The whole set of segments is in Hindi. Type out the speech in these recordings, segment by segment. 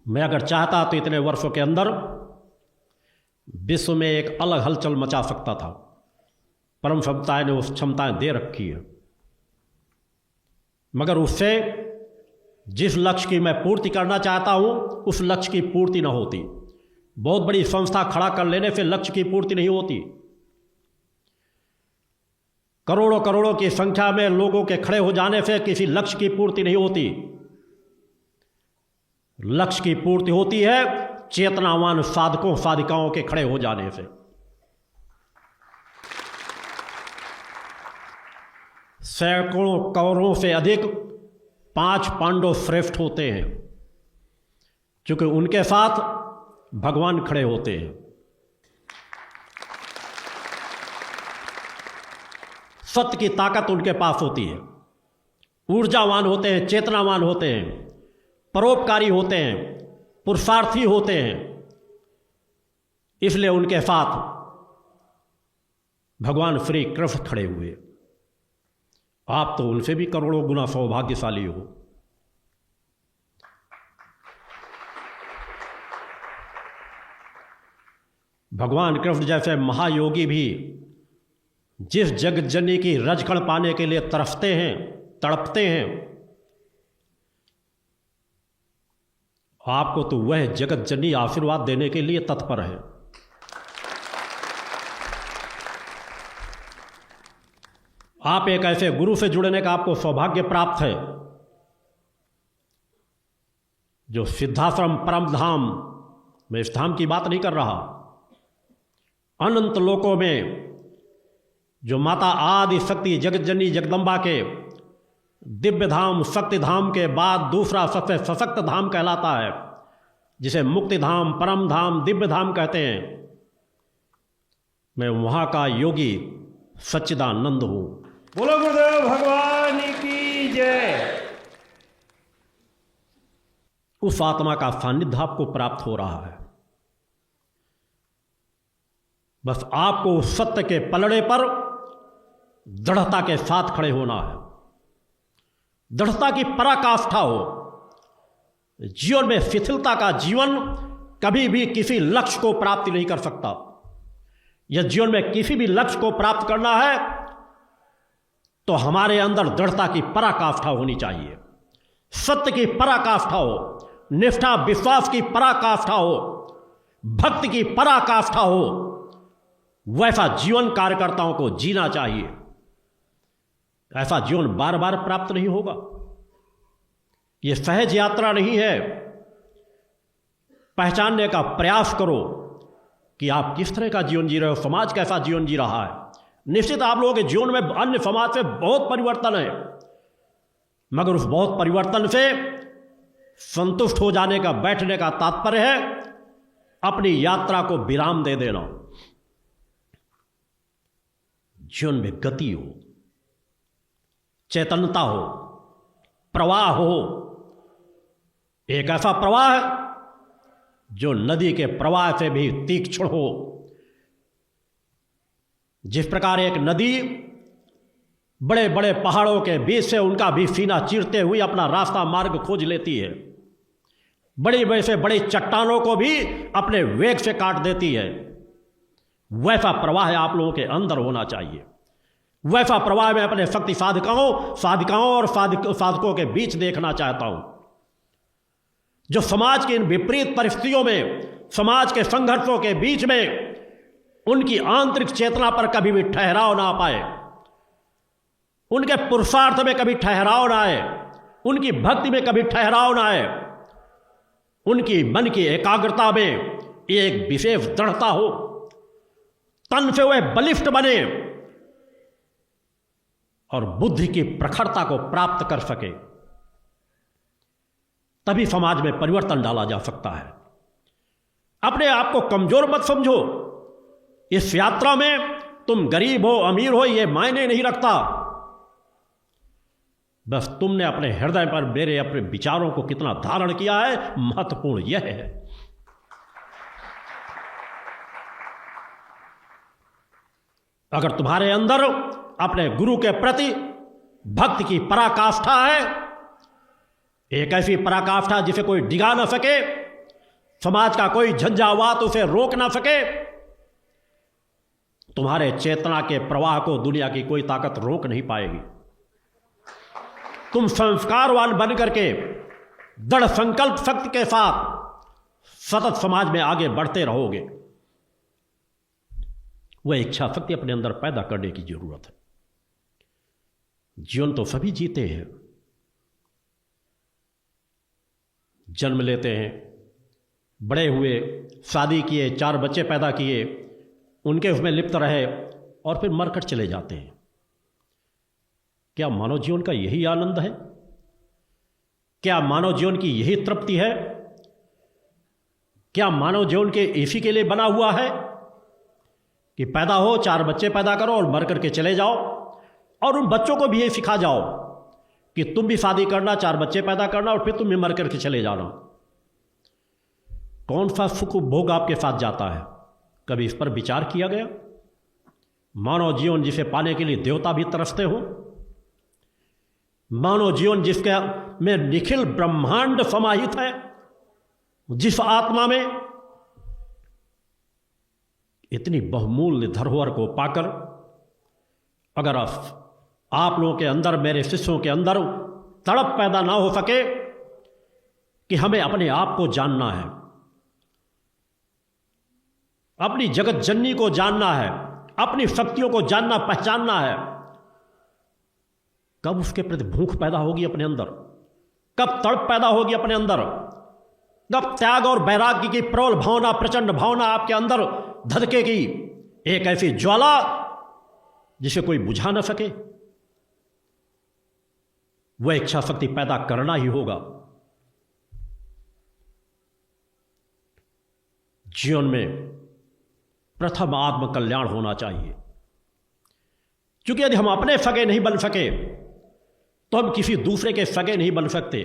मैं अगर चाहता तो इतने वर्षों के अंदर विश्व में एक अलग हलचल मचा सकता था। परम क्षमताएं ने उस क्षमताएं दे रखी है, मगर उससे जिस लक्ष्य की मैं पूर्ति करना चाहता हूं उस लक्ष्य की पूर्ति न होती। बहुत बड़ी संस्था खड़ा कर लेने से लक्ष्य की पूर्ति नहीं होती। करोड़ों करोड़ों की संख्या में लोगों के खड़े हो जाने से किसी लक्ष्य की पूर्ति नहीं होती। लक्ष्य की पूर्ति होती है चेतनावान साधकों साधिकाओं के खड़े हो जाने से। सैकड़ों कौरवों से अधिक 5 पांडव श्रेष्ठ होते हैं, क्योंकि उनके साथ भगवान खड़े होते हैं। सत्य की ताकत उनके पास होती है, ऊर्जावान होते हैं, चेतनावान होते हैं, परोपकारी होते हैं, पुरुषार्थी होते हैं। इसलिए उनके साथ भगवान श्री कृष्ण खड़े हुए। आप तो उनसे भी करोड़ों गुना सौभाग्यशाली हो। भगवान कृष्ण जैसे महायोगी भी जिस जगत जननी की रजकण पाने के लिए तरसते हैं, तड़पते हैं, आपको तो वह जगत जननी आशीर्वाद देने के लिए तत्पर है। आप एक ऐसे गुरु से जुड़ने का आपको सौभाग्य प्राप्त है जो सिद्धाश्रम परम धाम, मैं इस धाम की बात नहीं कर रहा, अनंत लोकों में जो माता आदि शक्ति जगत जननी जगदम्बा के दिव्य धाम शक्ति धाम के बाद दूसरा सबसे सशक्त धाम कहलाता है, जिसे मुक्ति धाम, परम धाम, दिव्य धाम कहते हैं। मैं वहां का योगी सच्चिदानंद हूं। बोलो गुरुदेव भगवान की जय। उस आत्मा का सानिध्य आपको प्राप्त हो रहा है। बस आपको उस सत्य के पलड़े पर दृढ़ता के साथ खड़े होना है। दृढ़ता की पराकाष्ठा हो। जीवन में शिथिलता का जीवन कभी भी किसी लक्ष्य को प्राप्ति नहीं कर सकता। यह जीवन में किसी भी लक्ष्य को प्राप्त करना है तो हमारे अंदर दृढ़ता की पराकाष्ठा होनी चाहिए, सत्य की पराकाष्ठा हो, निष्ठा विश्वास की पराकाष्ठा हो, भक्ति की पराकाष्ठा हो। वैसा जीवन कार्यकर्ताओं को जीना चाहिए। ऐसा जीवन बार बार प्राप्त नहीं होगा। यह सहज यात्रा नहीं है। पहचानने का प्रयास करो कि आप किस तरह का जीवन जी रहे हो, समाज कैसा जीवन जी रहा है। निश्चित आप लोगों के जीवन में अन्य समाज से बहुत परिवर्तन है, मगर उस बहुत परिवर्तन से संतुष्ट हो जाने का, बैठने का तात्पर्य है अपनी यात्रा को विराम दे देना। जीवन में गति हो, चैतन्यता हो, प्रवाह हो। एक ऐसा प्रवाह जो नदी के प्रवाह से भी तीक्ष्ण हो। जिस प्रकार एक नदी बड़े बड़े पहाड़ों के बीच से उनका भी सीना चीरते हुए अपना रास्ता मार्ग खोज लेती है, बड़ी वैसे बड़ी चट्टानों को भी अपने वेग से काट देती है, वैसा प्रवाह आप लोगों के अंदर होना चाहिए। वैसा प्रवाह मैं अपने शक्ति साधिकाओं और साधकों के बीच देखना चाहता हूं, जो समाज की इन विपरीत परिस्थितियों में, समाज के संघर्षों के बीच में उनकी आंतरिक चेतना पर कभी भी ठहराव ना पाए, उनके पुरुषार्थ में कभी ठहराव ना आए, उनकी भक्ति में कभी ठहराव ना आए, उनकी मन की एकाग्रता में एक विशेष दृढ़ता हो, तन से वह बलिष्ठ बने और बुद्धि की प्रखरता को प्राप्त कर सके। तभी समाज में परिवर्तन डाला जा सकता है। अपने आप को कमजोर मत समझो। इस यात्रा में तुम गरीब हो अमीर हो ये मायने नहीं रखता। बस तुमने अपने हृदय पर मेरे अपने विचारों को कितना धारण किया है, महत्वपूर्ण यह है। अगर तुम्हारे अंदर अपने गुरु के प्रति भक्ति की पराकाष्ठा है, एक ऐसी पराकाष्ठा जिसे कोई डिगा न सके, समाज का कोई झंझावात उसे रोक ना सके, तुम्हारे चेतना के प्रवाह को दुनिया की कोई ताकत रोक नहीं पाएगी। तुम संस्कारवान बन करके दृढ़ संकल्प शक्ति के साथ सतत समाज में आगे बढ़ते रहोगे। वह इच्छा शक्ति अपने अंदर पैदा करने की जरूरत है। जीवन तो सभी जीते हैं, जन्म लेते हैं, बड़े हुए, शादी किए, 4 बच्चे पैदा किए, उनके उसमें लिप्त रहे और फिर मरकर चले जाते हैं। क्या मानव जीवन का यही आनंद है? क्या मानव जीवन की यही तृप्ति है? क्या मानव जीवन के इसी के लिए बना हुआ है कि पैदा हो, 4 बच्चे पैदा करो और मर करके चले जाओ, और उन बच्चों को भी ये सिखा जाओ कि तुम भी शादी करना, 4 बच्चे पैदा करना और फिर तुम भी मर करके चले जाना? कौन सा सुख भोग आपके साथ जाता है? कभी इस पर विचार किया गया? मानव जीवन जिसे पाने के लिए देवता भी तरसते हो, मानव जीवन जिसके में निखिल ब्रह्मांड समाहित है, जिस आत्मा में इतनी बहुमूल्य धरोहर को पाकर अगर आप लोगों के अंदर, मेरे शिष्यों के अंदर तड़प पैदा ना हो सके कि हमें अपने आप को जानना है, अपनी जगत जननी को जानना है, अपनी शक्तियों को जानना पहचानना है, कब उसके प्रति भूख पैदा होगी अपने अंदर? कब तड़प पैदा होगी अपने अंदर? कब त्याग और वैराग्य की प्रबल भावना, प्रचंड भावना आपके अंदर धधकेगी, एक ऐसी ज्वाला जिसे कोई बुझा न सके? वह इच्छा शक्ति पैदा करना ही होगा। जीवन में प्रथम आत्म कल्याण होना चाहिए, क्योंकि यदि हम अपने सगे नहीं बन सके तो हम किसी दूसरे के सगे नहीं बन सकते।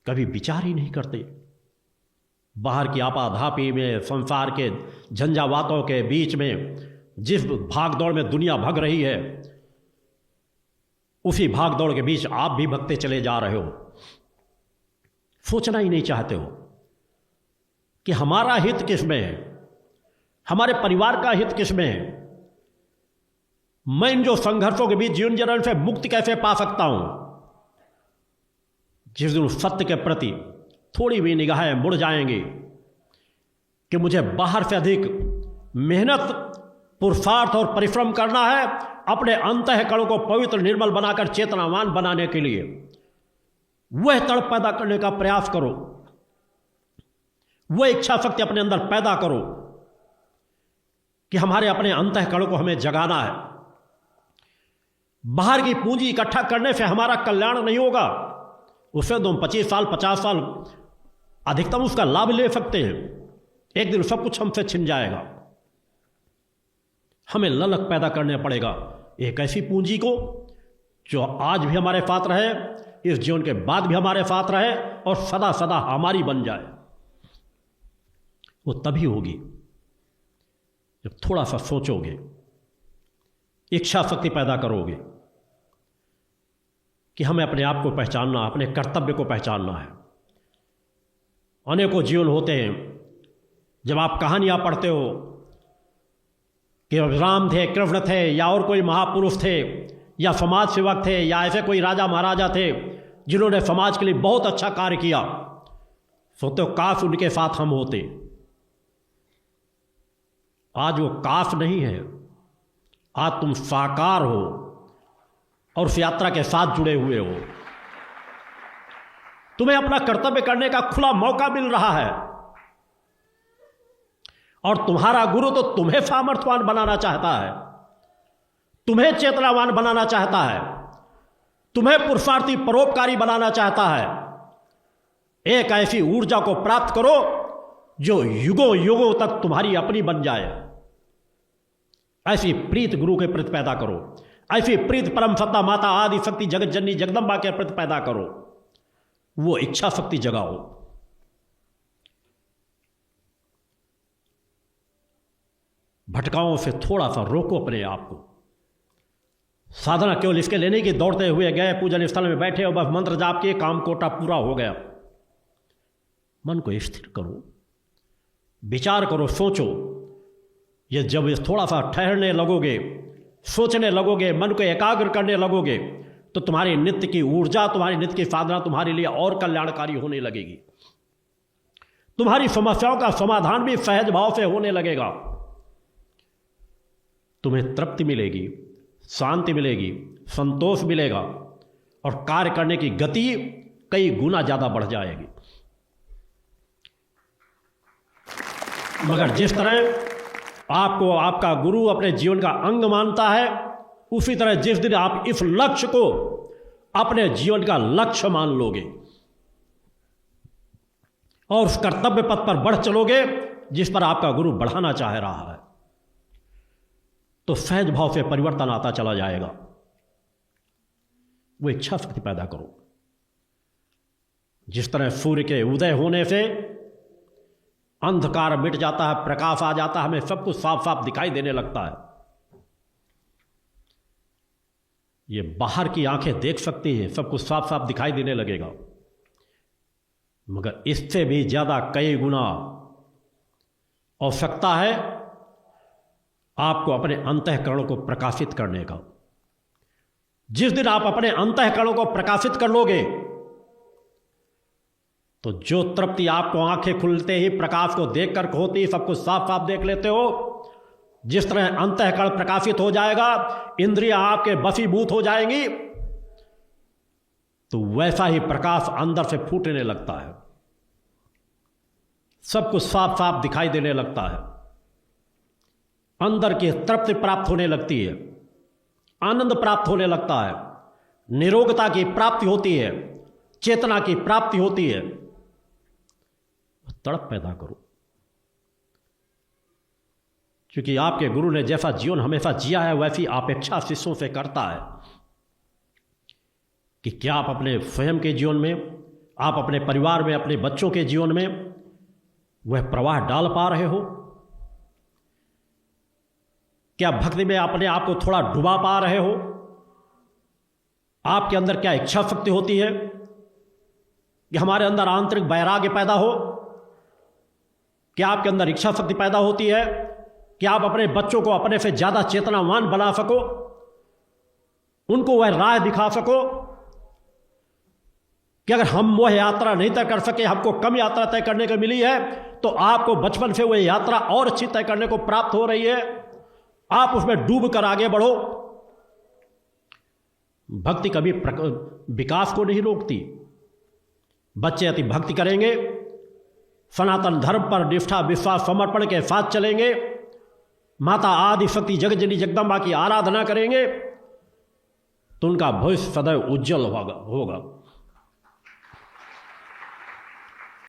कभी विचार ही नहीं करते। बाहर की आपाधापी में, संसार के झंझावातों के बीच में जिस भागदौड़ में दुनिया भग रही है, उसी भागदौड़ के बीच आप भी भगते चले जा रहे हो। सोचना ही नहीं चाहते हो कि हमारा हित किसमें है, हमारे परिवार का हित किसमें है, मैं इन जो संघर्षों के बीच जीवन जरण से मुक्ति कैसे पा सकता हूं। जिस दिन सत्य के प्रति थोड़ी भी निगाहें मुड़ जाएंगी कि मुझे बाहर से अधिक मेहनत, पुरुषार्थ और परिश्रम करना है अपने अंतःकरण को पवित्र निर्मल बनाकर चेतनावान बनाने के लिए, वह तड़प पैदा करने का प्रयास करो, वह इच्छा शक्ति अपने अंदर पैदा करो कि हमारे अपने अंतःकरण को हमें जगाना है। बाहर की पूंजी इकट्ठा करने से हमारा कल्याण नहीं होगा। उससे तुम 25 साल 50 साल अधिकतम उसका लाभ ले सकते हैं, एक दिन सब कुछ हमसे छिन जाएगा। हमें ललक पैदा करने पड़ेगा एक ऐसी पूंजी को जो आज भी हमारे साथ रहे, इस जीवन के बाद भी हमारे साथ रहे और सदा सदा हमारी बन जाए। वो तभी होगी जब थोड़ा सा सोचोगे, इच्छा शक्ति पैदा करोगे कि हमें अपने आप को पहचानना, अपने कर्तव्य को पहचानना है। अनेकों जीवन होते हैं, जब आप कहानियां पढ़ते हो कि राम थे, कृष्ण थे, या और कोई महापुरुष थे, या समाज सेवक थे, या ऐसे कोई राजा महाराजा थे जिन्होंने समाज के लिए बहुत अच्छा कार्य किया, सोचते हो काश उनके साथ हम होते। आज वो काश नहीं है, आज तुम साकार हो और उस यात्रा के साथ जुड़े हुए हो। तुम्हें अपना कर्तव्य करने का खुला मौका मिल रहा है और तुम्हारा गुरु तो तुम्हें सामर्थ्यवान बनाना चाहता है, तुम्हें चेतनावान बनाना चाहता है, तुम्हें पुरुषार्थी परोपकारी बनाना चाहता है। एक ऐसी ऊर्जा को प्राप्त करो जो युगों युगों तक तुम्हारी अपनी बन जाए। ऐसी प्रीत गुरु के प्रति पैदा करो, ऐसी प्रीत परम सत्ता माता आदि शक्ति जगत जननी जगदम्बा के प्रति पैदा करो। वो इच्छा शक्ति जगाओ। भटकाओं से थोड़ा सा रोको अपने आप को। साधना केवल इसके लेने की दौड़ते हुए गए पूजन स्थल में बैठे और बस मंत्र जाप किए, काम कोटा पूरा हो गया। मन को स्थिर करो, विचार करो, सोचो। ये जब थोड़ा सा ठहरने लगोगे, सोचने लगोगे, मन को एकाग्र करने लगोगे, तो तुम्हारी नित्य की ऊर्जा, तुम्हारी नित्य की साधना तुम्हारे लिए और कल्याणकारी होने लगेगी। तुम्हारी समस्याओं का समाधान भी सहज भाव से होने लगेगा। तुम्हें तृप्ति मिलेगी, शांति मिलेगी, संतोष मिलेगा और कार्य करने की गति कई गुना ज्यादा बढ़ जाएगी। मगर जिस तरह आपको आपका गुरु अपने जीवन का अंग मानता है, उसी तरह जिस दिन आप इस लक्ष्य को अपने जीवन का लक्ष्य मान लोगे और उस कर्तव्य पथ पर बढ़ चलोगे जिस पर आपका गुरु बढ़ाना चाह रहा है, तो सहज भाव से परिवर्तन आता चला जाएगा। वो इच्छा शक्ति पैदा करो। जिस तरह सूर्य के उदय होने से अंधकार मिट जाता है, प्रकाश आ जाता है, हमें सब कुछ साफ साफ दिखाई देने लगता है। ये बाहर की आंखें देख सकती हैं, सब कुछ साफ साफ दिखाई देने लगेगा, मगर इससे भी ज्यादा कई गुना आवश्यकता है आपको अपने अंतःकरण को प्रकाशित करने का। जिस दिन आप अपने अंतःकरण को प्रकाशित कर लोगे, तो जो तृप्ति आपको आंखें खुलते ही प्रकाश को देखकर होती, सब कुछ साफ साफ देख लेते हो, जिस तरह अंतःकरण प्रकाशित हो जाएगा, इंद्रियां आपके वशीभूत हो जाएंगी, तो वैसा ही प्रकाश अंदर से फूटने लगता है, सब कुछ साफ साफ दिखाई देने लगता है, अंदर की तृप्ति प्राप्त होने लगती है, आनंद प्राप्त होने लगता है, निरोगता की प्राप्ति होती है, चेतना की प्राप्ति होती है। तड़प पैदा करो, क्योंकि आपके गुरु ने जैसा जीवन हमेशा जिया है वैसी अपेक्षा शिष्यों से करता है कि क्या आप अपने स्वयं के जीवन में, आप अपने परिवार में, अपने बच्चों के जीवन में वह प्रवाह डाल पा रहे हो? क्या भक्ति में अपने आप को थोड़ा डुबा पा रहे हो? आपके अंदर क्या इच्छा शक्ति होती है कि हमारे अंदर आंतरिक वैराग्य पैदा हो? क्या आपके अंदर इच्छा शक्ति पैदा होती है कि आप अपने बच्चों को अपने से ज्यादा चेतनावान बना सको, उनको वह राह दिखा सको कि अगर हम वह यात्रा नहीं तय कर सके, हमको कम यात्रा तय करने को मिली है, तो आपको बचपन से वह यात्रा और अच्छी तय करने को प्राप्त हो रही है, आप उसमें डूब कर आगे बढ़ो। भक्ति कभी विकास को नहीं रोकती। बच्चे अति भक्ति करेंगे, सनातन धर्म पर निष्ठा विश्वास समर्पण के साथ चलेंगे, माता आदि शक्ति जगजननी जगदम्बा की आराधना करेंगे, तो उनका भविष्य सदैव उज्जवल होगा।